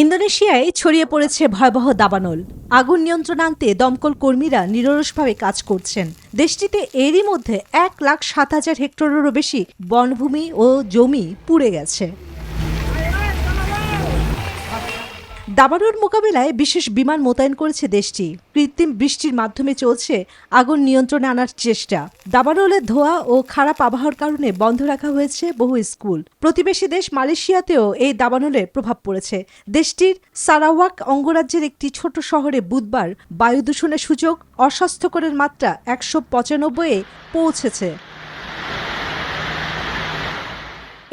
ইন্দোনেশিয়ায় ছড়িয়ে পড়েছে ভয়াবহ দাবানল। আগুন নিয়ন্ত্রণে আনতে দমকল কর্মীরা নিরলসভাবে কাজ করছেন। দেশটিতে এরই মধ্যে 1,07,000 হেক্টরেরও বেশি বনভূমি ও জমি পুড়ে গেছে। দাবানল মোকাবিলায় বিশেষ বিমান মোতায়েন করেছে দেশটি। কৃত্রিম বৃষ্টির মাধ্যমে চলছে আগুন নিয়ন্ত্রণে আনার চেষ্টা। দাবানলের ধোঁয়া ও খারাপ আবহাওয়ার কারণে বন্ধ রাখা হয়েছে বহু স্কুল। প্রতিবেশী দেশ মালয়েশিয়াতেও এই দাবানলের প্রভাব পড়েছে। দেশটির সারাওয়াক অঙ্গরাজ্যের একটি ছোট শহরে বুধবার বায়ু দূষণের সূচক অস্বাস্থ্যকরের মাত্রা 195-এ পৌঁছেছে।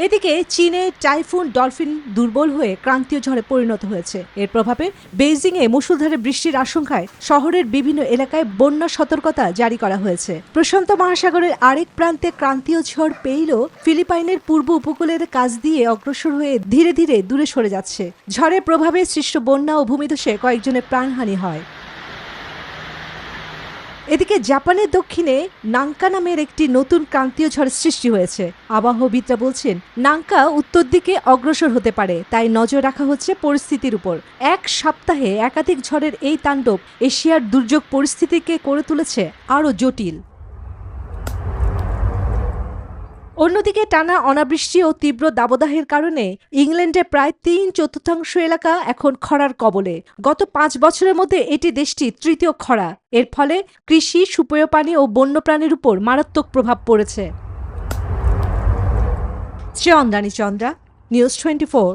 এদিকে চীনে টাইফুন ডলফিন দুর্বল হয়ে ক্রান্তীয় ঝড়ে পরিণত হয়েছে। এর প্রভাবে বেইজিংয়ে মুষলধারে বৃষ্টির আশঙ্কায় শহরের বিভিন্ন এলাকায় বন্যা সতর্কতা জারি করা হয়েছে। প্রশান্ত মহাসাগরের আরেক প্রান্তে ক্রান্তীয় ঝড় পেইলো ফিলিপাইনের পূর্ব উপকূলের কাছ দিয়ে অগ্রসর হয়ে ধীরে ধীরে দূরে সরে যাচ্ছে। ঝড়ের প্রভাবে সৃষ্ট বন্যা ও ভূমিধসে কয়েকজনের প্রাণহানি হয়। এদিকে জাপানের দক্ষিণে নাঙ্কা নামের একটি নতুন ক্রান্তীয় ঝড়ের সৃষ্টি হয়েছে। আবহাওয়াবিদরা বলছেন নাঙ্কা উত্তর দিকে অগ্রসর হতে পারে, তাই নজর রাখা হচ্ছে পরিস্থিতির উপর। এক সপ্তাহে একাধিক ঝড়ের এই তাণ্ডব এশিয়ার দুর্যোগ পরিস্থিতিকে করে তুলেছে আরও জটিল। অন্যদিকে টানা অনাবৃষ্টি ও তীব্র দাবদাহের কারণে ইংল্যান্ডে প্রায় 3/4 এলাকা এখন খরার কবলে। গত 5 বছরের মধ্যে এটি দেশটির তৃতীয় খরা। এর ফলে কৃষি, সুপেয় পানি ও বন্যপ্রাণীর উপর মারাত্মক প্রভাব পড়েছে। চন্দ্রানী চন্দ্রা, নিউজ 24।